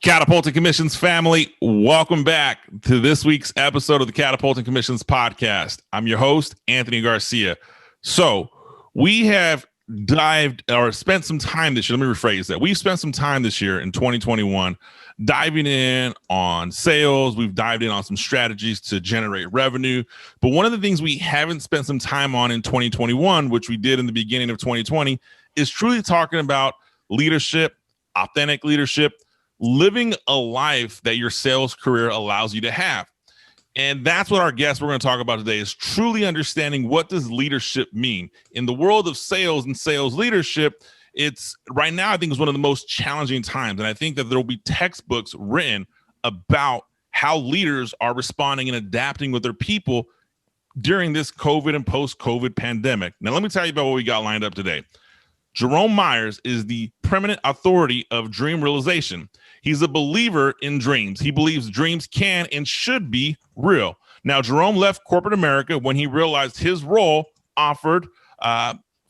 Catapulting Commissions family, welcome back to this week's episode of the Catapulting Commissions podcast. I'm your host, Anthony Garcia. So we have spent some time this year. Let me rephrase that. We've spent some time this year in 2021 diving in on sales. We've dived in on some strategies to generate revenue. But one of the things we haven't spent some time on in 2021, which we did in the beginning of 2020, is truly talking about leadership, authentic leadership, living a life that your sales career allows you to have. And that's what our guest we're going to talk about today is truly understanding what does leadership mean. In the world of sales and sales leadership, it's right now, I think, is one of the most challenging times. And I think that there will be textbooks written about how leaders are responding and adapting with their people during this COVID and post-COVID pandemic. Now, let me tell you about what we got lined up today. Jerome Myers is the preeminent authority of dream realization. He's a believer in dreams. He believes dreams can and should be real. Now, Jerome left corporate America when he realized his role offered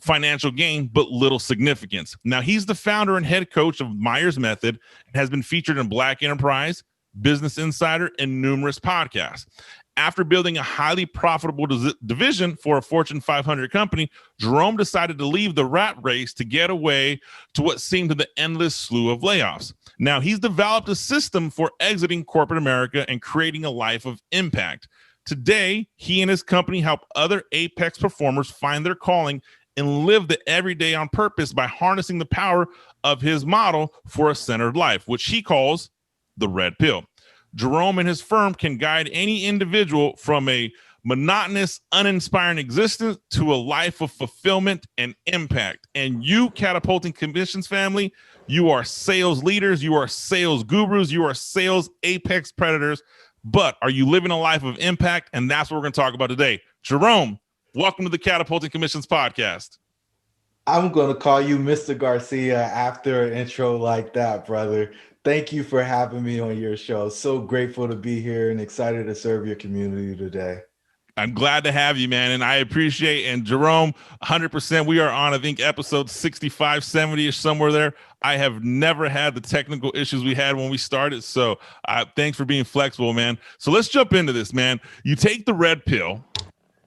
financial gain, but little significance. Now, he's the founder and head coach of Myers Method and has been featured in Black Enterprise, Business Insider, and numerous podcasts. After building a highly profitable division for a Fortune 500 company, Jerome decided to leave the rat race to get away to what seemed to the endless slew of layoffs. Now, he's developed a system for exiting corporate America and creating a life of impact. Today, he and his company help other apex performers find their calling and live the everyday on purpose by harnessing the power of his model for a centered life, which he calls the red pill. Jerome and his firm can guide any individual from a monotonous, uninspiring existence to a life of fulfillment and impact. And you, Catapulting Commissions family, you are sales leaders, you are sales gurus, you are sales apex predators. But are you living a life of impact? And that's what we're going to talk about today. Jerome, welcome to the Catapulting Commissions podcast. I'm going to call you Mr. Garcia after an intro like that, brother. Thank you for having me on your show. So grateful to be here and excited to serve your community today. I'm glad to have you, man. And I appreciate, and Jerome, 100%, we are on, I think, episode 65, 70-ish, somewhere there. I have never had the technical issues we had when we started. So thanks for being flexible, man. So let's jump into this, man. You take the red pill.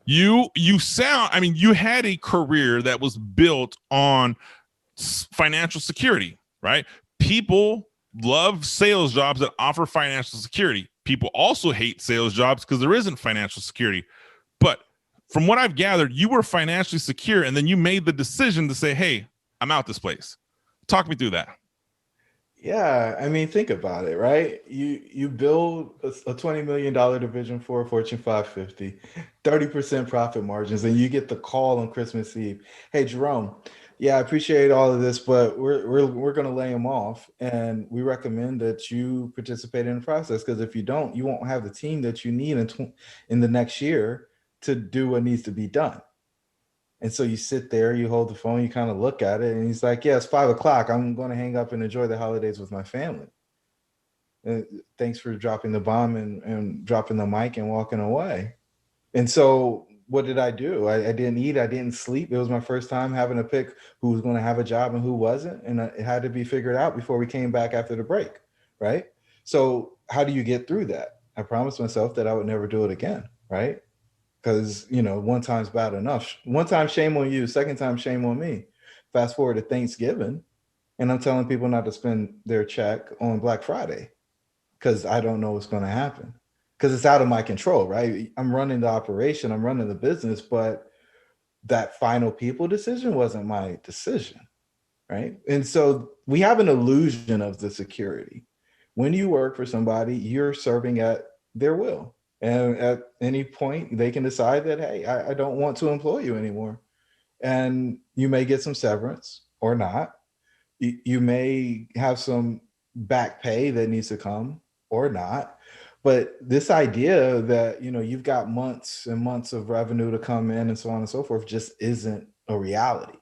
You had a career that was built on financial security, right? People love sales jobs that offer financial security. People also hate sales jobs because there isn't financial security. But from what I've gathered, you were financially secure and then you made the decision to say, hey, I'm out this place. Talk me through that. Yeah, I mean, think about it, right? You build a $20 million division for a Fortune 550, 30% profit margins, and you get the call on Christmas Eve. Hey, Jerome, yeah, I appreciate all of this, but we're going to lay them off, and we recommend that you participate in the process because if you don't, you won't have the team that you need in the next year to do what needs to be done. And so you sit there, you hold the phone, you kind of look at it, and he's like, yeah, it's 5:00. I'm going to hang up and enjoy the holidays with my family. Thanks for dropping the bomb and dropping the mic and walking away. And so what did I do? I didn't eat, I didn't sleep. It was my first time having to pick who was going to have a job and who wasn't. And it had to be figured out before we came back after the break, right? So how do you get through that? I promised myself that I would never do it again, right? Because, one time's bad enough. One time, shame on you. Second time, shame on me. Fast forward to Thanksgiving, and I'm telling people not to spend their check on Black Friday because I don't know what's going to happen. Because it's out of my control, right? I'm running the operation, I'm running the business, but that final people decision wasn't my decision, right? And so we have an illusion of the security. When you work for somebody, you're serving at their will. And at any point, they can decide that, hey, I don't want to employ you anymore. And you may get some severance or not. You may have some back pay that needs to come or not. But this idea that, you've got months and months of revenue to come in and so on and so forth just isn't a reality.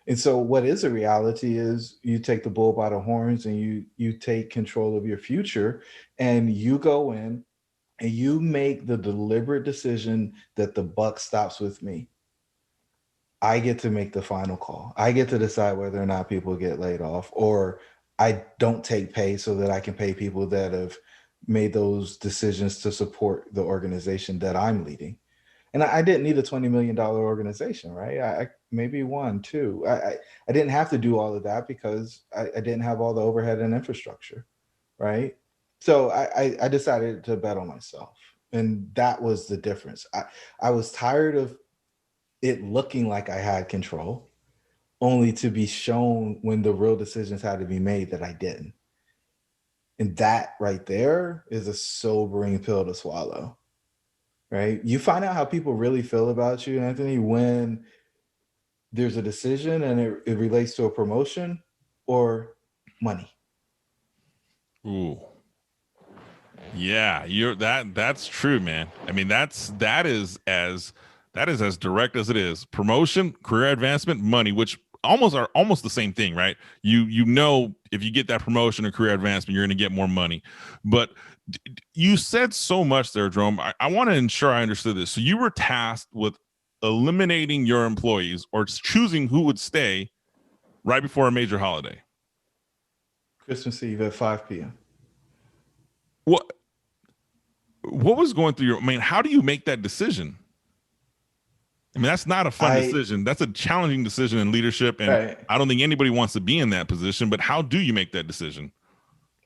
And so what is a reality is you take the bull by the horns and you take control of your future and you go in and you make the deliberate decision that the buck stops with me. I get to make the final call. I get to decide whether or not people get laid off or I don't take pay so that I can pay people that have made those decisions to support the organization that I'm leading. And I didn't need a $20 million organization, right? I maybe one, two. I didn't have to do all of that because I didn't have all the overhead and infrastructure, right? So I decided to bet on myself. And that was the difference. I was tired of it looking like I had control, only to be shown when the real decisions had to be made that I didn't. And that right there is a sobering pill to swallow, right? You find out how people really feel about you, Anthony, when there's a decision and it relates to a promotion or money. Ooh. Yeah, that's true, man. I mean, that is as direct as it is. Promotion, career advancement, money, which are almost the same thing, right? You know, if you get that promotion or career advancement, you're going to get more money. But you said so much there, Jerome. I want to ensure I understood this. So you were tasked with eliminating your employees or choosing who would stay right before a major holiday. Christmas Eve at 5 p.m. What what was going through your, I mean, how do you make that decision? I mean, that's not a fun decision. That's a challenging decision in leadership. And right. I don't think anybody wants to be in that position, but how do you make that decision?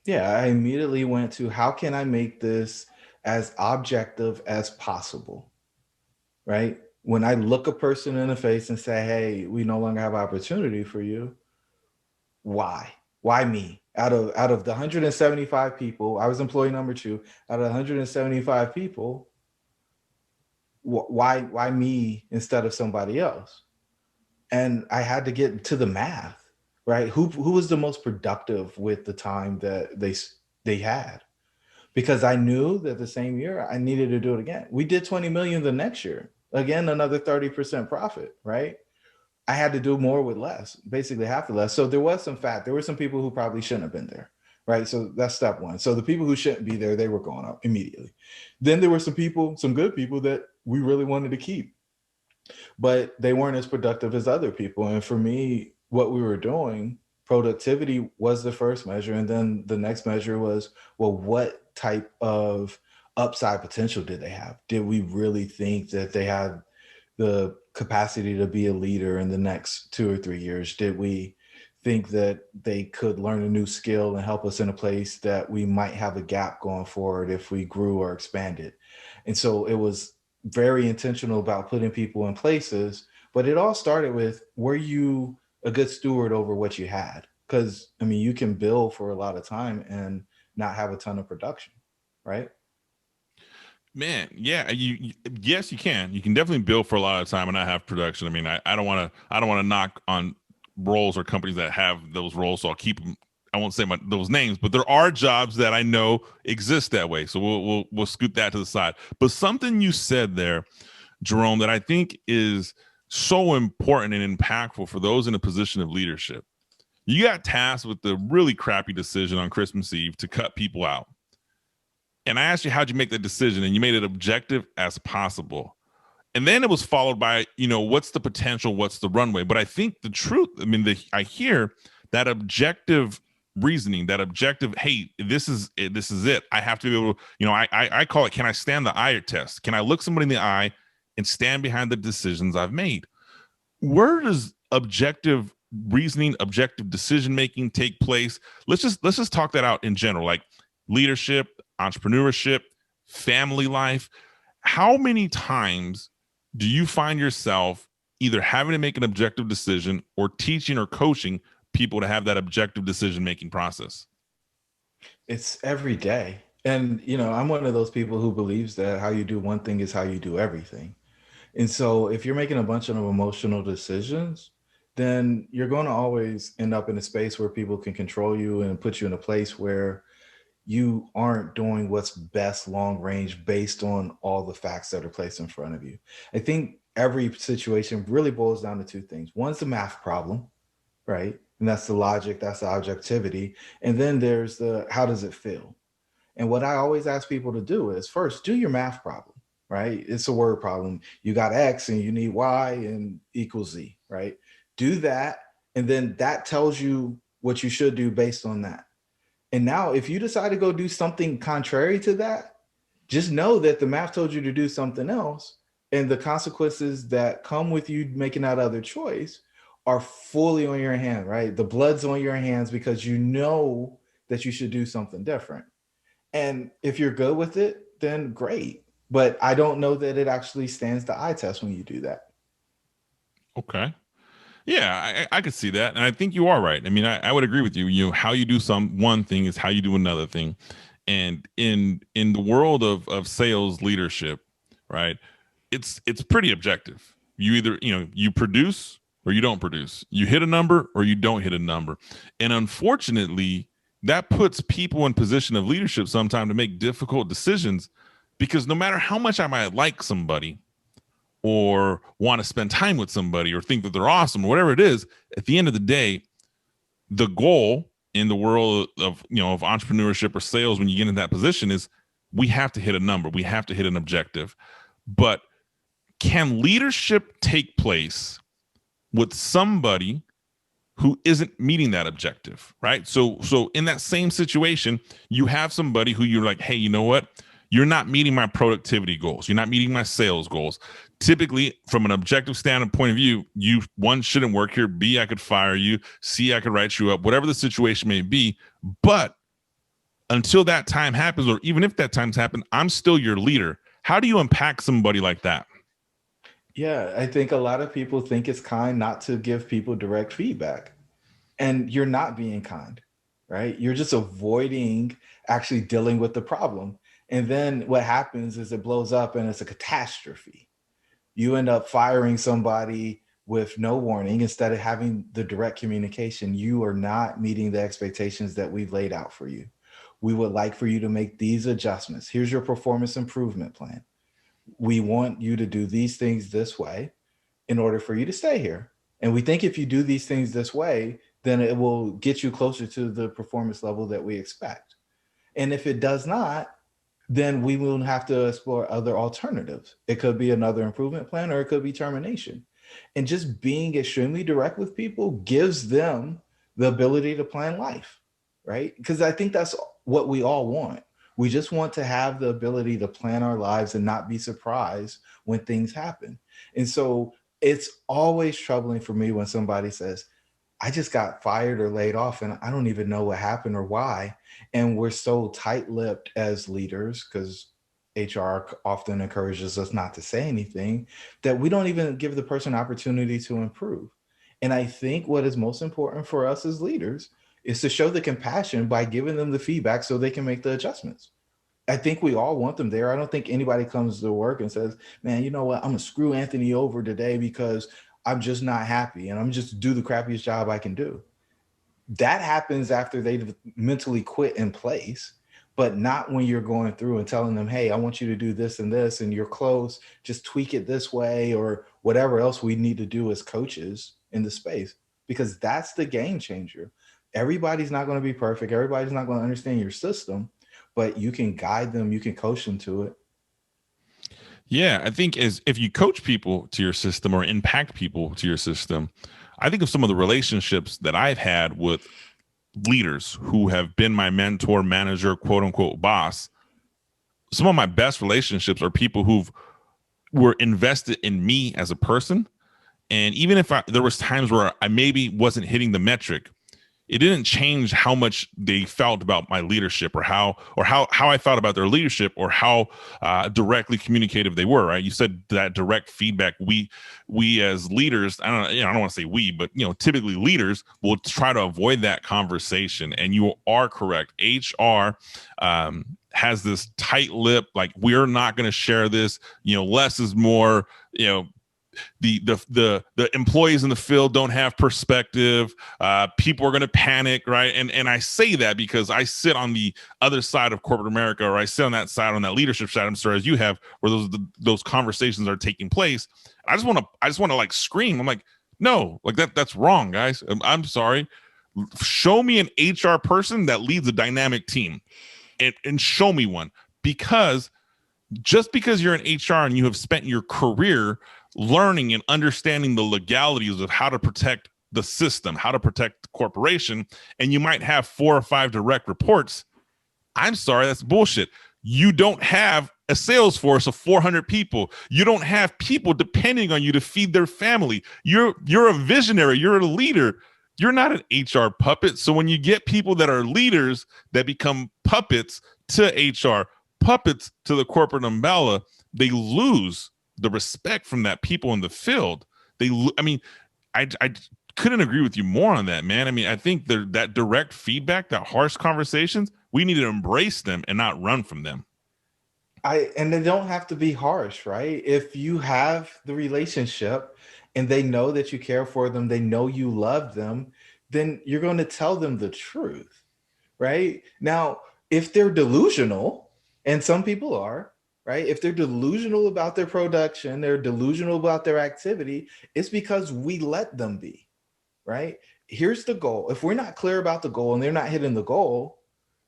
Yeah, I immediately went to how can I make this as objective as possible, right? When I look a person in the face and say, hey, we no longer have opportunity for you, why? Why me? Out of the 175 people, I was employee number 2, out of 175 people, why me instead of somebody else? And I had to get to the math, right? Who was the most productive with the time that they had? Because I knew that the same year I needed to do it again. We did 20 million the next year. Again, another 30% profit, right? I had to do more with less, basically half the less. So there was some fat. There were some people who probably shouldn't have been there, right? So that's step one. So the people who shouldn't be there, they were going up immediately. Then there were some people, some good people that we really wanted to keep, but they weren't as productive as other people. And for me, what we were doing, productivity was the first measure. And then the next measure was, well, what type of upside potential did they have? Did we really think that they had the capacity to be a leader in the next 2 or 3 years? Did we think that they could learn a new skill and help us in a place that we might have a gap going forward if we grew or expanded? And so it was very intentional about putting people in places, but it all started with, were you a good steward over what you had? Because I mean, you can build for a lot of time and not have a ton of production, right? Man, yeah, yes, you can. You can definitely build for a lot of time and not have production. I mean, I don't want to knock on roles or companies that have those roles, so I'll keep them. I won't say those names, but there are jobs that I know exist that way. So we'll scoot that to the side. But something you said there, Jerome, that I think is so important and impactful for those in a position of leadership. You got tasked with the really crappy decision on Christmas Eve to cut people out. And I asked you, how'd you make that decision? And you made it objective as possible. And then it was followed by, what's the potential? What's the runway? But I think the truth, I mean, I hear that objective reasoning, that objective, hey, this is it. I have to be able to, I call it, can I stand the eye test? Can I look somebody in the eye and stand behind the decisions I've made? Where does objective reasoning, objective decision-making take place? Let's just talk that out in general, like leadership, entrepreneurship, family life. How many times do you find yourself either having to make an objective decision or teaching or coaching people to have that objective decision-making process? It's every day. And, I'm one of those people who believes that how you do one thing is how you do everything. And so if you're making a bunch of emotional decisions, then you're going to always end up in a space where people can control you and put you in a place where you aren't doing what's best long range based on all the facts that are placed in front of you. I think every situation really boils down to two things. One's the math problem, right? And that's the logic, that's the objectivity. And then there's the, how does it feel? And what I always ask people to do is first, do your math problem, right? It's a word problem. You got X and you need Y and equals Z, right? Do that. And then that tells you what you should do based on that. And now if you decide to go do something contrary to that, just know that the math told you to do something else, and the consequences that come with you making that other choice are fully on your hand, right? The blood's on your hands because you know that you should do something different. And if you're good with it, then great. But I don't know that it actually stands the eye test when you do that. Okay. Yeah, I could see that. And I think you are right. I mean, I would agree with you. You know, how you do one thing is how you do another thing. And in the world of sales leadership, right, it's pretty objective. You either, you produce or you don't produce. You hit a number or you don't hit a number. And unfortunately, that puts people in position of leadership sometimes to make difficult decisions, because no matter how much I might like somebody or want to spend time with somebody or think that they're awesome or whatever it is, at the end of the day, the goal in the world of entrepreneurship or sales, when you get in that position, is we have to hit a number. We have to hit an objective. But can leadership take place with somebody who isn't meeting that objective, right? So in that same situation, you have somebody who you're like, hey, you know what? You're not meeting my productivity goals. You're not meeting my sales goals. Typically, from an objective standpoint of view, you, one, shouldn't work here. B, I could fire you. C, I could write you up, whatever the situation may be. But until that time happens, or even if that time's happened, I'm still your leader. How do you impact somebody like that? Yeah, I think a lot of people think it's kind not to give people direct feedback. And you're not being kind, right? You're just avoiding actually dealing with the problem. And then what happens is it blows up and it's a catastrophe. You end up firing somebody with no warning instead of having the direct communication. You are not meeting the expectations that we've laid out for you. We would like for you to make these adjustments. Here's your performance improvement plan. We want you to do these things this way in order for you to stay here. And we think if you do these things this way, then it will get you closer to the performance level that we expect. And if it does not, then we will have to explore other alternatives. It could be another improvement plan, or it could be termination. And just being extremely direct with people gives them the ability to plan life, right? Because I think that's what we all want. We just want to have the ability to plan our lives and not be surprised when things happen. And so it's always troubling for me when somebody says, I just got fired or laid off and I don't even know what happened or why. And we're so tight-lipped as leaders, because HR often encourages us not to say anything, that we don't even give the person an opportunity to improve. And I think what is most important for us as leaders is to show the compassion by giving them the feedback so they can make the adjustments. I think we all want them there. I don't think anybody comes to work and says, man, you know what? I'm gonna screw Anthony over today because I'm just not happy and I'm just do the crappiest job I can do. That happens after they've mentally quit in place, but not when you're going through and telling them, hey, I want you to do this and this, and you're close, just tweak it this way, or whatever else we need to do as coaches in the space, because that's the game changer. Everybody's not going to be perfect. Everybody's not going to understand your system, but you can guide them, you can coach them to it. Yeah, I think if you coach people to your system or impact people to your system, I think of some of the relationships that I've had with leaders who have been my mentor, manager, quote unquote boss. Some of my best relationships are people were invested in me as a person. And even if there was times where I maybe wasn't hitting the metric, it didn't change how much they felt about my leadership or how I felt about their leadership or how directly communicative they were. Right? You said that direct feedback. We as leaders, I don't want to say we, but typically leaders will try to avoid that conversation. And you are correct. HR has this tight lip, like we're not going to share this. Less is more. The employees in the field don't have perspective. People are going to panic, right? And I say that because I sit on the other side of corporate America, or I sit on that side, on that leadership side, I'm sorry, as you have, where those conversations are taking place. I just want to like scream. I'm like, no, like that's wrong, guys. I'm sorry. Show me an HR person that leads a dynamic team, and show me one. Because just because you're in HR and you have spent your career learning and understanding the legalities of how to protect the system, how to protect the corporation, and you might have 4 or 5 direct reports. I'm sorry, that's bullshit. You don't have a sales force of 400 people. You don't have people depending on you to feed their family. You're a visionary. You're a leader. You're not an HR puppet. So when you get people that are leaders that become puppets to HR, puppets to the corporate umbrella, they lose the respect from that people in the field. I couldn't agree with you more on that, man. I mean, I think that direct feedback, that harsh conversations, we need to embrace them and not run from them. And they don't have to be harsh, right? If you have the relationship and they know that you care for them, they know you love them, then you're going to tell them the truth, right? Now, if they're delusional, and some people are, right? If they're delusional about their production, they're delusional about their activity, it's because we let them be, right? Here's the goal. If we're not clear about the goal and they're not hitting the goal,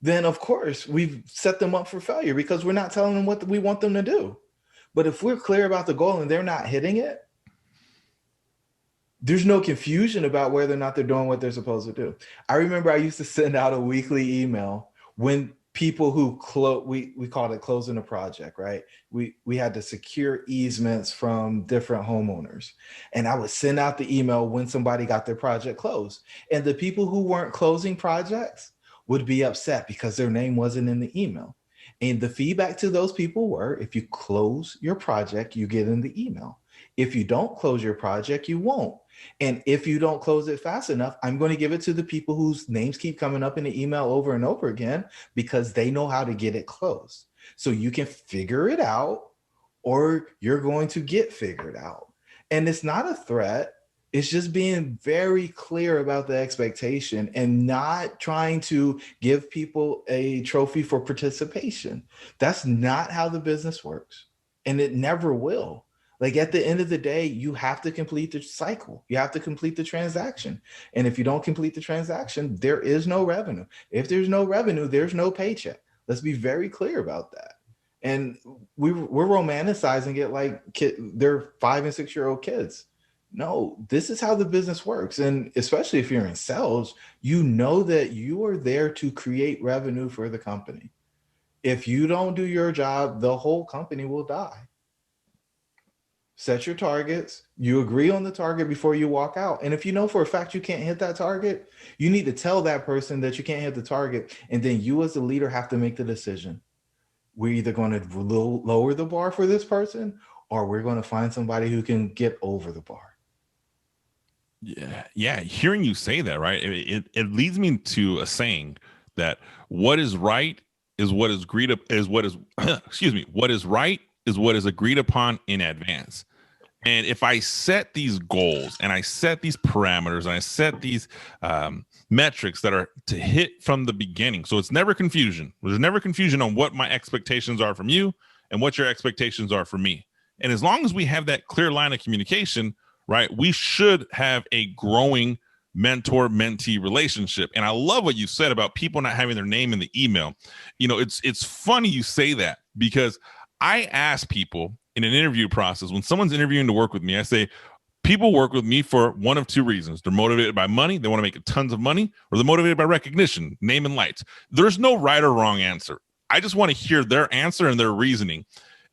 then of course we've set them up for failure because we're not telling them what we want them to do. But if we're clear about the goal and they're not hitting it, there's no confusion about whether or not they're doing what they're supposed to do. I remember I used to send out a weekly email when people who we called it closing a project, right? We had to secure easements from different homeowners. And I would send out the email when somebody got their project closed. And the people who weren't closing projects would be upset because their name wasn't in the email. And the feedback to those people were, if you close your project, you get in the email. If you don't close your project, you won't. And if you don't close it fast enough, I'm going to give it to the people whose names keep coming up in the email over and over again because they know how to get it closed. So you can figure it out or you're going to get figured out. And it's not a threat. It's just being very clear about the expectation and not trying to give people a trophy for participation. That's not how the business works. And it never will. Like at the end of the day, you have to complete the cycle. You have to complete the transaction. And if you don't complete the transaction, there is no revenue. If there's no revenue, there's no paycheck. Let's be very clear about that. And we're romanticizing it like they're 5 and 6 year old kids. No, this is how the business works. And especially if you're in sales, you know that you are there to create revenue for the company. If you don't do your job, the whole company will die. Set your targets. You agree on the target before you walk out. And if you know for a fact you can't hit that target, you need to tell that person that you can't hit the target. And then you as the leader have to make the decision. We're either going to lower the bar for this person or we're going to find somebody who can get over the bar. Yeah. Hearing you say that, right? It leads me to a saying that what is right is what is agreed up is what is what is right is what is agreed upon in advance. And if I set these goals and I set these parameters and I set these metrics that are to hit from the beginning, so it's never confusion. There's never confusion on what my expectations are from you and what your expectations are from me. And as long as we have that clear line of communication, right, we should have a growing mentor-mentee relationship. And I love what you said about people not having their name in the email. You know, it's funny you say that because I ask people in an interview process, when someone's interviewing to work with me, I say, people work with me for one of 2 reasons. They're motivated by money. They want to make tons of money, or they're motivated by recognition, name and lights. There's no right or wrong answer. I just want to hear their answer and their reasoning.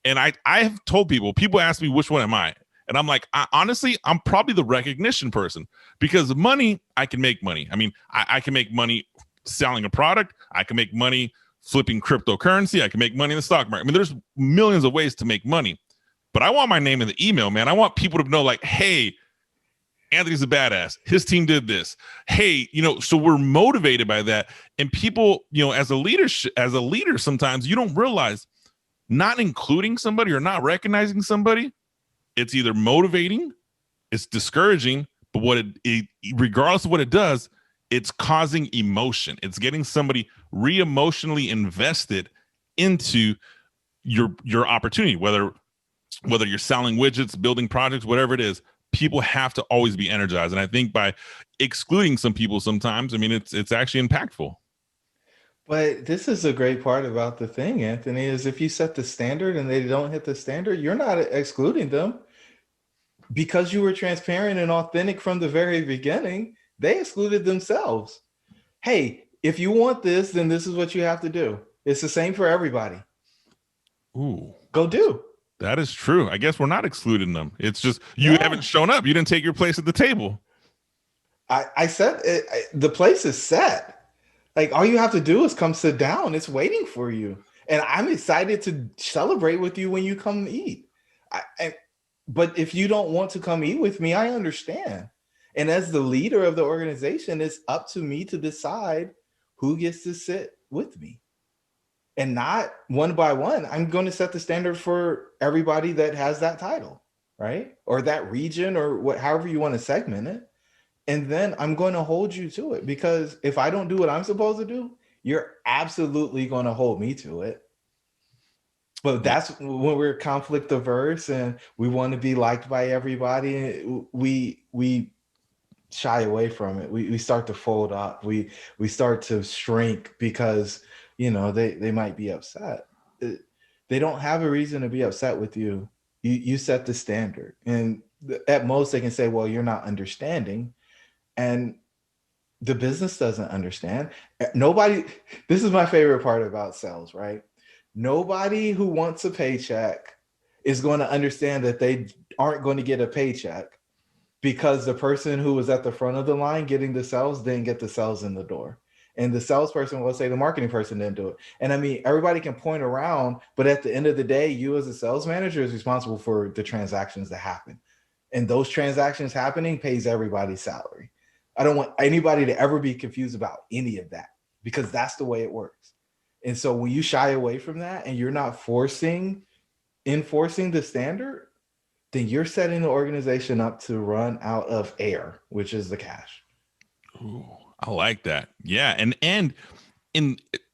And I have told people ask me, which one am I? And I'm like, honestly, I'm probably the recognition person because money, I can make money. I mean, I can make money selling a product. I can make money flipping cryptocurrency. I can make money in the stock market. I mean, there's millions of ways to make money, but I want my name in the email, man. I want people to know like, hey, Anthony's a badass. His team did this. Hey, so we're motivated by that. And people, as a leader, sometimes you don't realize not including somebody or not recognizing somebody, it's either motivating, it's discouraging, but what it regardless of what it does, it's causing emotion. It's getting somebody re-emotionally invested into your opportunity, whether you're selling widgets, building projects, whatever it is. People have to always be energized. And I think by excluding some people sometimes, I mean, it's actually impactful. But this is a great part about the thing, Anthony, is if you set the standard and they don't hit the standard, you're not excluding them. because you were transparent and authentic from the very beginning, they excluded themselves. Hey, if you want this, then this is what you have to do. It's the same for everybody. Ooh, Go do. that is true. I guess we're not excluding them. It's just you haven't shown up. You didn't take your place at the table. I said the place is set. Like, all you have to do is come sit down. It's waiting for you. And I'm excited to celebrate with you when you come eat. But if you don't want to come eat with me, I understand. And as the leader of the organization, it's up to me to decide who gets to sit with me. And not one by one. I'm going to set the standard for everybody that has that title, right? Or that region, or however you want to segment it. And then I'm going to hold you to it, because if I don't do what I'm supposed to do, you're absolutely going to hold me to it. But that's when we're conflict averse and we want to be liked by everybody. We shy away from it. We start to fold up. We start to shrink because, they might be upset. They don't have a reason to be upset with you. You set the standard, and at most they can say, well, you're not understanding. And the business doesn't understand. Nobody, this is my favorite part about sales, right? Nobody who wants a paycheck is going to understand that they aren't going to get a paycheck because the person who was at the front of the line getting the sales didn't get the sales in the door. And the salesperson will say the marketing person didn't do it. And I mean, everybody can point around, but at the end of the day, you as a sales manager is responsible for the transactions that happen. And those transactions happening pays everybody's salary. I don't want anybody to ever be confused about any of that, because that's the way it works. And so when you shy away from that and you're not enforcing the standard, then you're setting the organization up to run out of air, which is the cash. Ooh, I like that. Yeah. And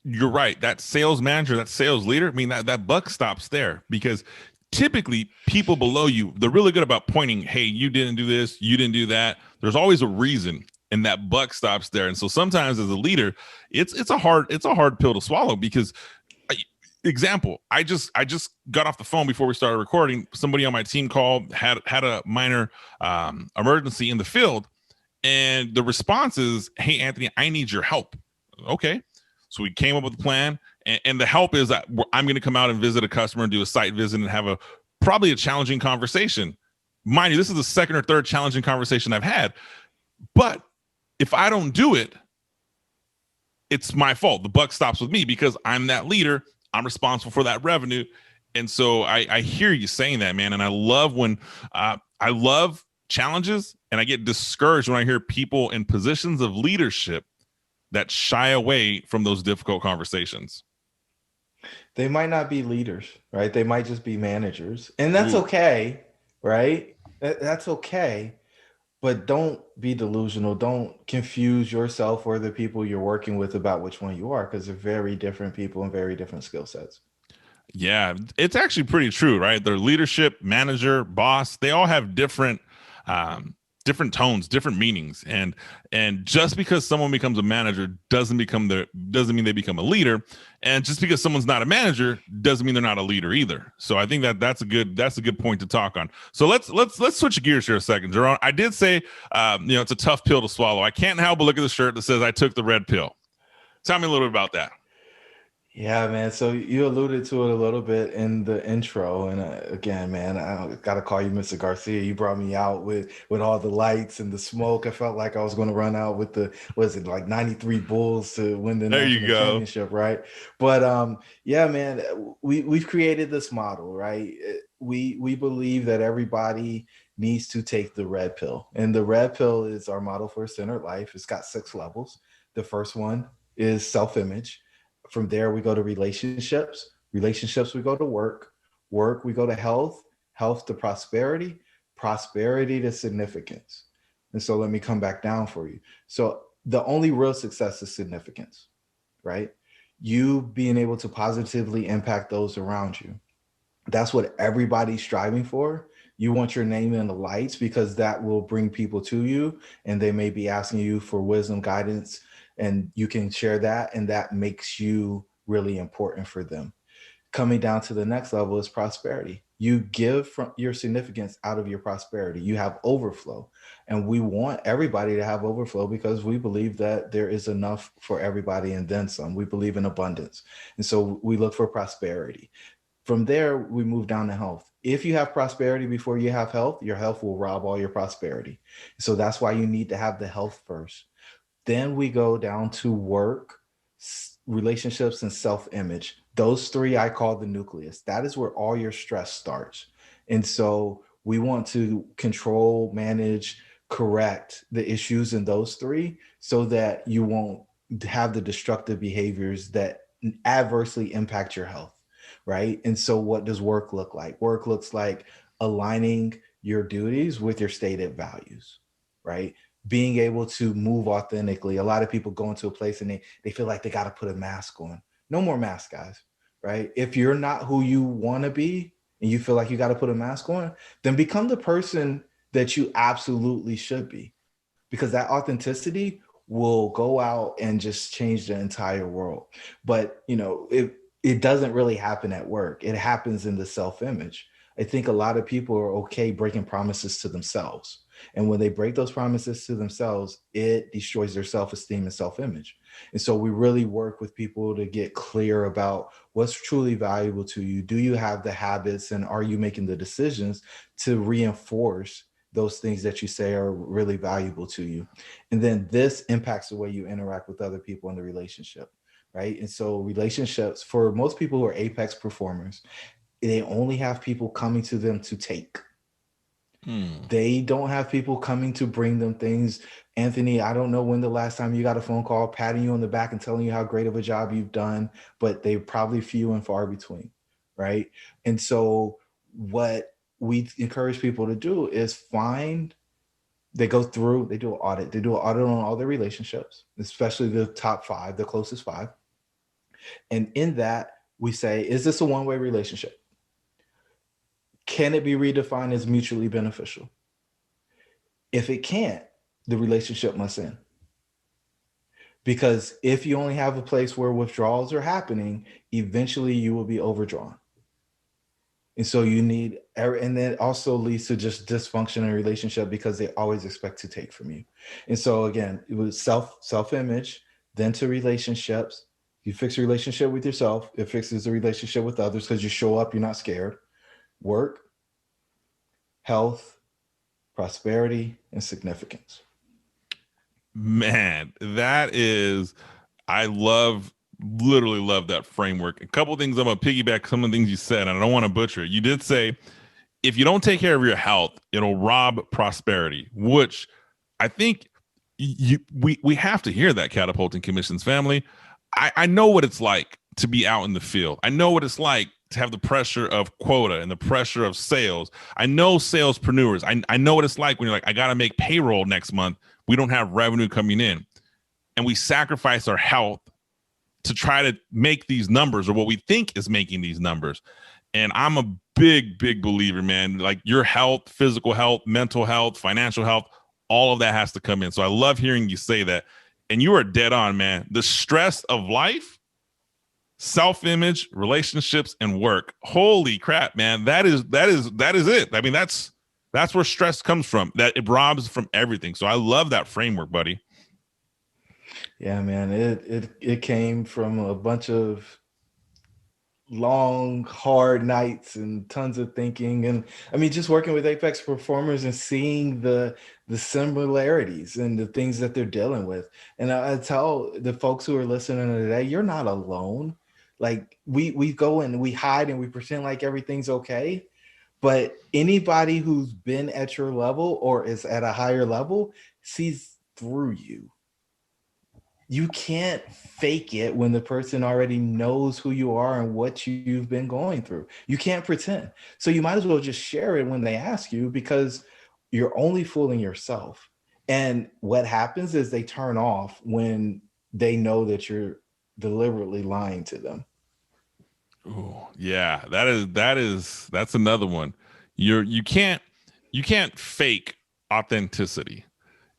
you're right. That sales manager, that sales leader, I mean, that buck stops there, because typically people below you, they're really good about pointing, hey, you didn't do this, you didn't do that. There's always a reason, and that buck stops there. And so sometimes as a leader, it's a hard pill to swallow, because example, I just got off the phone before we started recording. Somebody on my team called, had a minor emergency in the field, and the response is, hey, Anthony, I need your help. Okay. So we came up with a plan, and the help is that I'm going to come out and visit a customer and do a site visit and have probably a challenging conversation. Mind you, this is the second or third challenging conversation I've had. But if I don't do it, it's my fault. The buck stops with me, because I'm that leader. I'm responsible for that revenue. And so I hear you saying that, man. And I love when I love challenges, and I get discouraged when I hear people in positions of leadership that shy away from those difficult conversations. They might not be leaders, right? They might just be managers. And that's okay, right? That's okay. But don't be delusional. Don't confuse yourself or the people you're working with about which one you are, because they're very different people and very different skill sets. Yeah, it's actually pretty true, right? Their leadership, manager, boss, they all have different tones, different meanings. And just because someone becomes a manager doesn't mean they become a leader. And just because someone's not a manager doesn't mean they're not a leader either. So I think that's a good point to talk on. So let's switch gears here a second, Jerome. I did say it's a tough pill to swallow. I can't help but look at the shirt that says I took the red pill. Tell me a little bit about that. Yeah, man. So you alluded to it a little bit in the intro, and again, man, I gotta call you Mr. Garcia. You brought me out with all the lights and the smoke. I felt like I was going to run out with the, was it like 93 Bulls to win the national championship, right? But yeah, man, we've created this model, right? We believe that everybody needs to take the red pill, and the red pill is our model for a centered life. It's got 6 levels. The first one is self-image. From there, we go to relationships. Relationships, we go to work. Work, we go to health. Health to prosperity. Prosperity to significance. And so let me come back down for you. So the only real success is significance, right? You being able to positively impact those around you. That's what everybody's striving for. You want your name in the lights, because that will bring people to you, and they may be asking you for wisdom, guidance, and you can share that, and that makes you really important for them. Coming down to the next level is prosperity. You give from your significance out of your prosperity. You have overflow. And we want everybody to have overflow because we believe that there is enough for everybody and then some. We believe in abundance. And so we look for prosperity. From there, we move down to health. If you have prosperity before you have health, your health will rob all your prosperity. So that's why you need to have the health first. Then we go down to work, relationships, and self-image. Those three I call the nucleus. That is where all your stress starts. And so we want to control, manage, correct the issues in those three so that you won't have the destructive behaviors that adversely impact your health, right? And so what does work look like? Work looks like aligning your duties with your stated values, right? Being able to move authentically. A lot of people go into a place and they feel like they got to put a mask on. No more masks, guys, right? If you're not who you want to be and you feel like you got to put a mask on, then become the person that you absolutely should be, because that authenticity will go out and just change the entire world. But, it doesn't really happen at work. It happens in the self-image. I think a lot of people are okay breaking promises to themselves. And when they break those promises to themselves, it destroys their self-esteem and self-image. And so we really work with people to get clear about what's truly valuable to you. Do you have the habits and are you making the decisions to reinforce those things that you say are really valuable to you? And then this impacts the way you interact with other people in the relationship, right? And so relationships, for most people who are apex performers, they only have people coming to them to take. They don't have people coming to bring them things. Anthony, I don't know when the last time you got a phone call patting you on the back and telling you how great of a job you've done, but they're probably few and far between, right? And so what we encourage people to do is they do an audit. They do an audit on all their relationships, especially the top 5, the closest 5. And in that, we say, is this a one-way relationship? Can it be redefined as mutually beneficial? If it can't, the relationship must end. Because if you only have a place where withdrawals are happening, eventually you will be overdrawn. And so and then it also leads to just dysfunction in a relationship because they always expect to take from you. And so again, it was self-image, then to relationships. You fix a relationship with yourself, it fixes the relationship with others because you show up, you're not scared. Work, health, prosperity, and significance. Man, I literally love that framework. A couple of things I'm going to piggyback some of the things you said, and I don't want to butcher it. You did say, if you don't take care of your health, it'll rob prosperity, which I think we have to hear that, Catapulting Commissions family. I know what it's like to be out in the field. I know what it's like to have the pressure of quota and the pressure of sales. I know salespreneurs. I know what it's like when you're like, I got to make payroll next month. We don't have revenue coming in. And we sacrifice our health to try to make these numbers, or what we think is making these numbers. And I'm a big believer, man. Like your health, physical health, mental health, financial health, all of that has to come in. So I love hearing you say that. And you are dead on, man. The stress of life, self-image, relationships, and work. Holy crap, man. That is it. I mean, that's where stress comes from. That it robs from everything. So I love that framework, buddy. Yeah, man. It came from a bunch of long, hard nights and tons of thinking. And I mean, just working with apex performers and seeing the similarities and the things that they're dealing with. And I tell the folks who are listening today, you're not alone. Like we go and we hide and we pretend like everything's okay. But anybody who's been at your level or is at a higher level sees through you. You can't fake it when the person already knows who you are and what you've been going through. You can't pretend. So you might as well just share it when they ask you, because you're only fooling yourself. And what happens is they turn off when they know that you're deliberately lying to them. Oh, yeah, that's another one. You can't fake authenticity.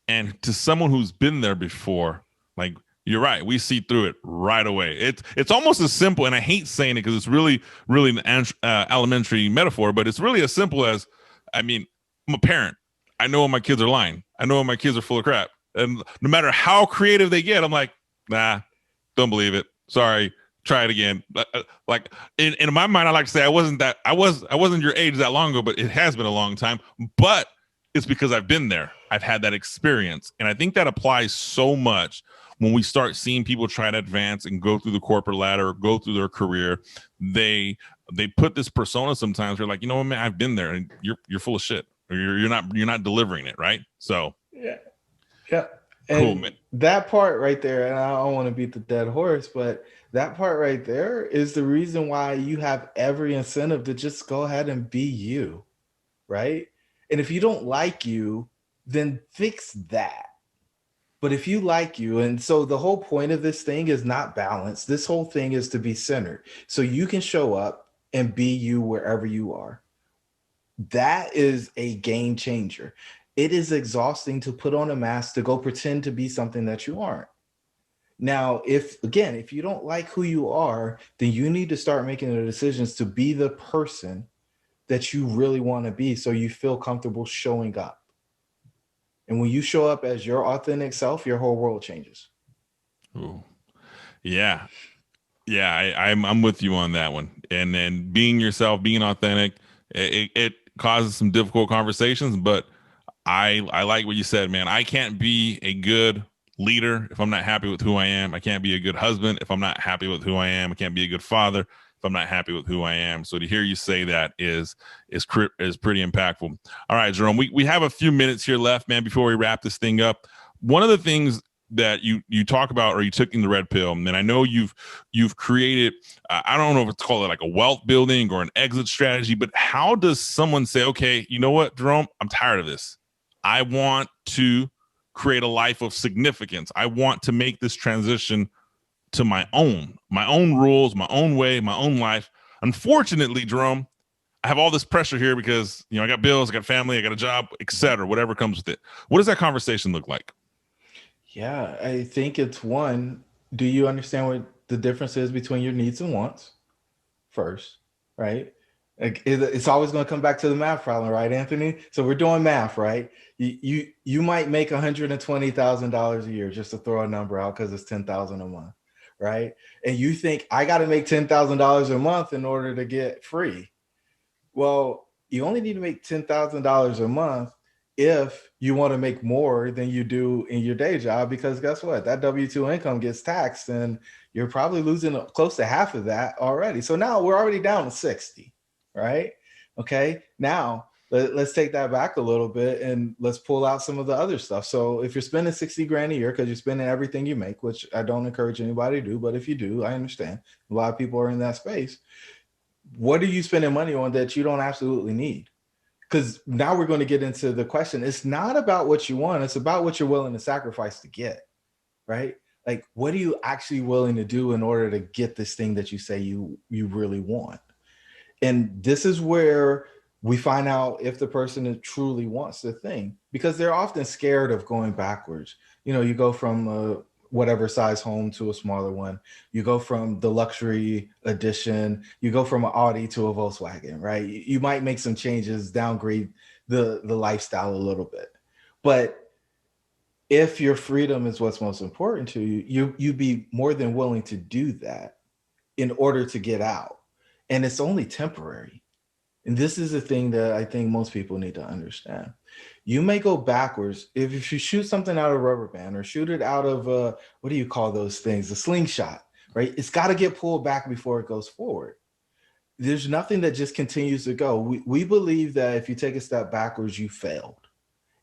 And to someone who's been there before, like You're right. We see through it right away. It's almost as simple, and I hate saying it because it's really, really an elementary metaphor, but it's really as simple as, I mean, I'm a parent. I know when my kids are lying. I know when my kids are full of crap. And no matter how creative they get, I'm like, nah, don't believe it. Sorry, try it again. Like in my mind, I like to say I wasn't your age that long ago, but it has been a long time. But it's because I've been there. I've had that experience, and I think that applies so much when we start seeing people try to advance and go through the corporate ladder, go through their career. They put this persona sometimes. They're like, you know what, man, I've been there, and you're full of shit, or you're not delivering it, right? So yeah. And cool, man. that part right there, and I don't want to beat the dead horse, but that part right there is the reason why you have every incentive to just go ahead and be you, right? And if you don't like you, then fix that. But if you like you, and so the whole point of this thing is not balance. This whole thing is to be centered. So you can show up and be you wherever you are. That is a game changer. It is exhausting to put on a mask to go pretend to be something that you aren't. Now, if you don't like who you are, then you need to start making the decisions to be the person that you really want to be so you feel comfortable showing up. And when you show up as your authentic self, your whole world changes. Ooh. Yeah. I'm with you on that one. And then being yourself, being authentic, it causes some difficult conversations, but I like what you said, man. I can't be a good leader if I'm not happy with who I am. I can't be a good husband if I'm not happy with who I am. I can't be a good father if I'm not happy with who I am. So to hear you say that is pretty impactful. All right, Jerome, we have a few minutes here left, man, before we wrap this thing up. One of the things that you talk about, or you took in the red pill, and I know you've created, I don't know if it's called like a wealth building or an exit strategy, but how does someone say, okay, you know what, Jerome, I'm tired of this. I want to create a life of significance. I want to make this transition to my own rules, my own way, my own life. Unfortunately, Jerome, I have all this pressure here because, I got bills, I got family, I got a job, etc., whatever comes with it. What does that conversation look like? Yeah, I think it's one, do you understand what the difference is between your needs and wants first, right? Like it's always going to come back to the math problem, right, Anthony? So we're doing math, right? You might make $120,000 a year, just to throw a number out because it's $10,000 a month, right? And you think I got to make $10,000 a month in order to get free. Well, you only need to make $10,000 a month if you want to make more than you do in your day job, because guess what? That W-2 income gets taxed and you're probably losing close to half of that already. So now we're already down to 60, right? Okay. Now let's take that back a little bit and let's pull out some of the other stuff. So if you're spending 60 grand a year because you're spending everything you make, which I don't encourage anybody to do, but if you do, I understand a lot of people are in that space. What are you spending money on that you don't absolutely need? Because now we're going to get into the question. It's not about what you want. It's about what you're willing to sacrifice to get, right? Like, what are you actually willing to do in order to get this thing that you say you really want? And this is where we find out if the person truly wants the thing, because they're often scared of going backwards. You go from whatever size home to a smaller one. You go from the luxury edition, you go from an Audi to a Volkswagen, right? You might make some changes, downgrade the lifestyle a little bit. But if your freedom is what's most important to you, you'd be more than willing to do that in order to get out. And it's only temporary. And this is the thing that I think most people need to understand. You may go backwards if you shoot something out of a rubber band or shoot it out of what do you call those things? A slingshot, right? It's got to get pulled back before it goes forward. There's nothing that just continues to go. We believe that if you take a step backwards, you failed.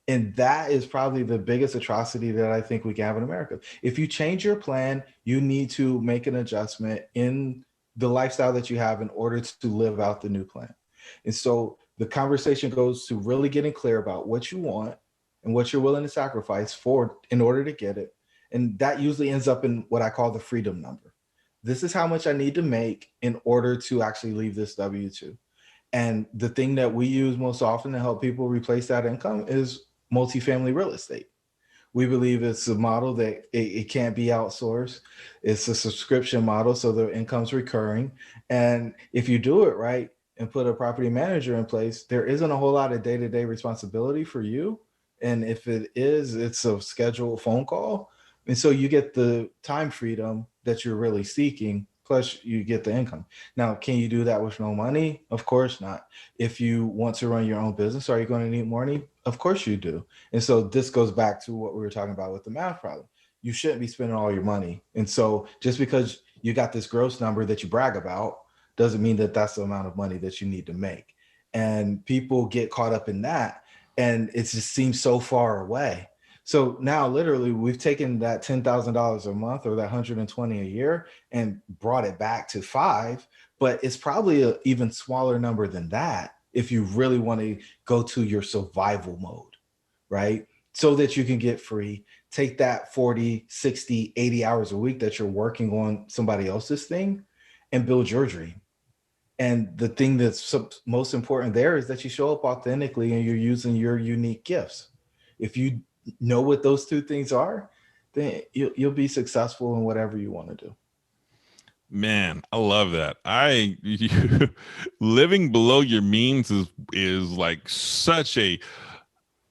And that is probably the biggest atrocity that I think we can have in America. If you change your plan, you need to make an adjustment in the lifestyle that you have in order to live out the new plan. And so the conversation goes to really getting clear about what you want and what you're willing to sacrifice for in order to get it. And that usually ends up in what I call the freedom number. This is how much I need to make in order to actually leave this W-2. And the thing that we use most often to help people replace that income is multifamily real estate. We believe it's a model that it can't be outsourced. It's a subscription model, so the income's recurring. And if you do it right and put a property manager in place, there isn't a whole lot of day-to-day responsibility for you. And if it is, it's a scheduled phone call. And so you get the time freedom that you're really seeking, plus you get the income. Now, can you do that with no money? Of course not. If you want to run your own business, are you going to need money? Of course you do. And so this goes back to what we were talking about with the math problem. You shouldn't be spending all your money. And so just because you got this gross number that you brag about doesn't mean that that's the amount of money that you need to make. And people get caught up in that, and it just seems so far away. So now literally we've taken that $10,000 a month or that 120 a year and brought it back to 5, but it's probably an even smaller number than that if you really want to go to your survival mode, right? So that you can get free, take that 40, 60, 80 hours a week that you're working on somebody else's thing and build your dream. And the thing that's most important there is that you show up authentically and you're using your unique gifts. If you know what those two things are, then you'll be successful in whatever you want to do. Man, I love that. Living below your means is like such a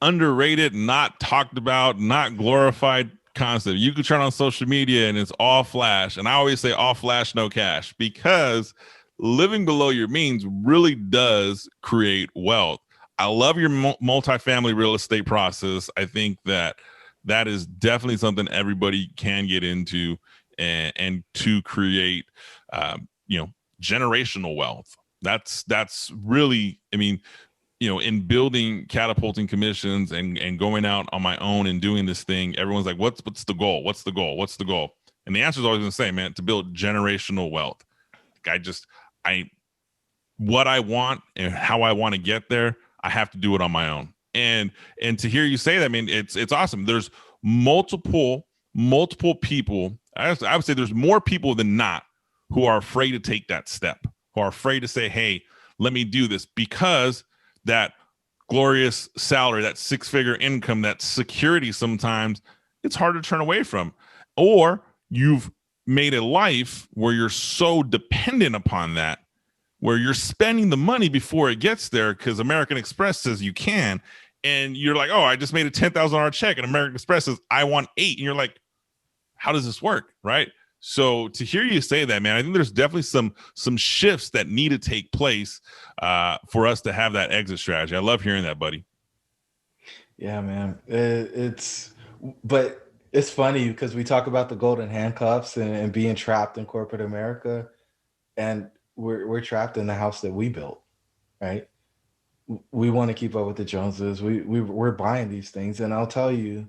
underrated, not talked about, not glorified concept. You can turn on social media and it's all flash. And I always say all flash, no cash, because living below your means really does create wealth. I love your multifamily real estate process. I think that is definitely something everybody can get into and to create, generational wealth. That's really, I mean, in building Catapulting Commissions and going out on my own and doing this thing, everyone's like, what's the goal? What's the goal? What's the goal? And the answer is always the same, man, to build generational wealth. What I want and how I want to get there, I have to do it on my own. And to hear you say that, I mean, it's awesome. There's multiple people. I would say there's more people than not who are afraid to take that step, who are afraid to say, hey, let me do this, because that glorious salary, that 6-figure income, that security, sometimes it's hard to turn away from. Or you've made a life where you're so dependent upon that, where you're spending the money before it gets there because American Express says you can. And you're like, oh, I just made a $10,000 check, and American Express says I want 8. And you're like, how does this work? Right. So to hear you say that, man, I think there's definitely some shifts that need to take place for us to have that exit strategy. I love hearing that, buddy. Yeah, man. But it's funny because we talk about the golden handcuffs and being trapped in corporate America, and we're trapped in the house that we built, right? We want to keep up with the Joneses. We're buying these things, and I'll tell your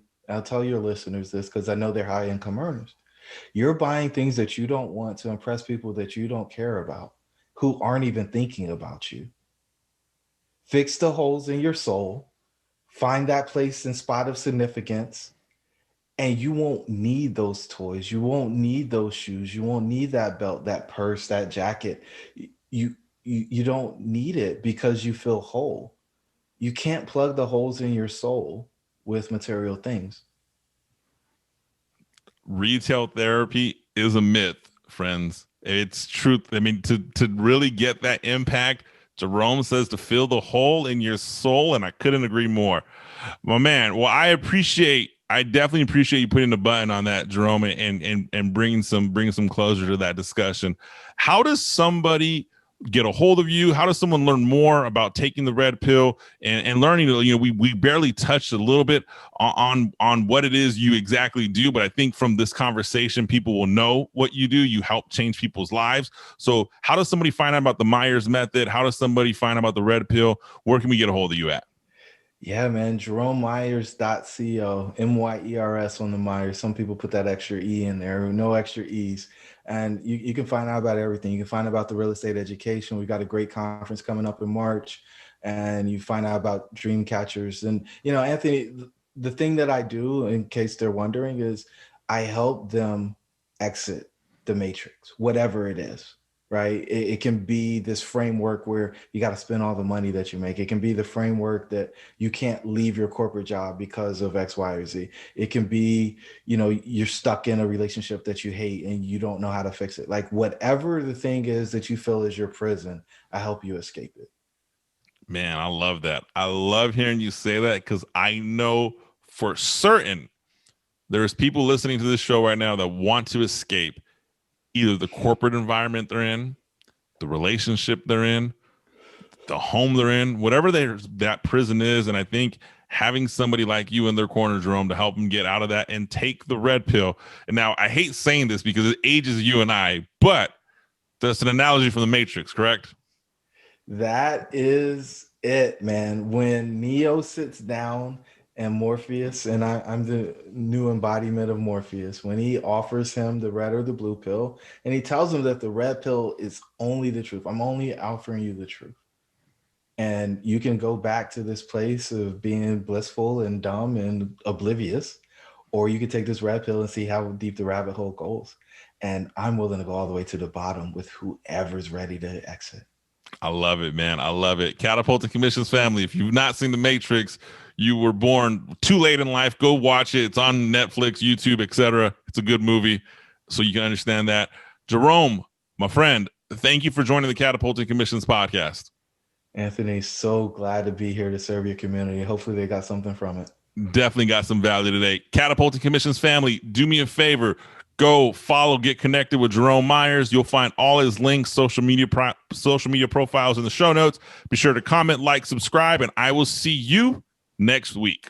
listeners this because I know they're high income earners. You're buying things that you don't want to impress people that you don't care about, who aren't even thinking about you. Fix the holes in your soul, find that place and spot of significance, and you won't need those toys. You won't need those shoes. You won't need that belt, that purse, that jacket. You don't need it because you feel whole. You can't plug the holes in your soul with material things. Retail therapy is a myth, friends. It's truth. I mean, to really get that impact, Jerome says to fill the hole in your soul, and I couldn't agree more. My man, well, I definitely appreciate you putting the button on that, Jerome, and bringing some closure to that discussion. How does somebody get a hold of you? How does someone learn more about taking the red pill and learning? We barely touched a little bit on what it is you exactly do, but I think from this conversation, people will know what you do. You help change people's lives. So how does somebody find out about the Myers method? How does somebody find out about the red pill? Where can we get a hold of you at? Yeah, man. JeromeMyers.co, MYERS on the Myers. Some people put that extra E in there, no extra E's. And you can find out about everything. You can find out about the real estate education. We got a great conference coming up in March, and you find out about dream catchers. And, Anthony, the thing that I do, in case they're wondering, is I help them exit the matrix, whatever it is. right? It can be this framework where you got to spend all the money that you make. It can be the framework that you can't leave your corporate job because of X, Y, or Z. It can be, you're stuck in a relationship that you hate and you don't know how to fix it. Like whatever the thing is that you feel is your prison, I help you escape it. Man, I love that. I love hearing you say that because I know for certain there's people listening to this show right now that want to escape either the corporate environment they're in, the relationship they're in, the home they're in, whatever that prison is. And I think having somebody like you in their corner, Jerome, to help them get out of that and take the red pill. And now I hate saying this because it ages you and I, but that's an analogy from the Matrix, correct? That is it, man. When Neo sits down and Morpheus, and I'm the new embodiment of Morpheus, when he offers him the red or the blue pill, and he tells him that the red pill is only the truth. I'm only offering you the truth. And you can go back to this place of being blissful and dumb and oblivious, or you could take this red pill and see how deep the rabbit hole goes. And I'm willing to go all the way to the bottom with whoever's ready to exit. I love it, man. I love it. Catapulting Commissions family. If you've not seen The Matrix, you were born too late in life. Go watch it. It's on Netflix, YouTube, etc. It's a good movie, so you can understand that. Jerome, my friend, thank you for joining the Catapulting Commissions podcast. Anthony, so glad to be here to serve your community. Hopefully they got something from it. Definitely got some value today. Catapulting Commissions family, do me a favor. Go follow, get connected with Jerome Myers. You'll find all his links, social media profiles in the show notes. Be sure to comment, like, subscribe, and I will see you next week.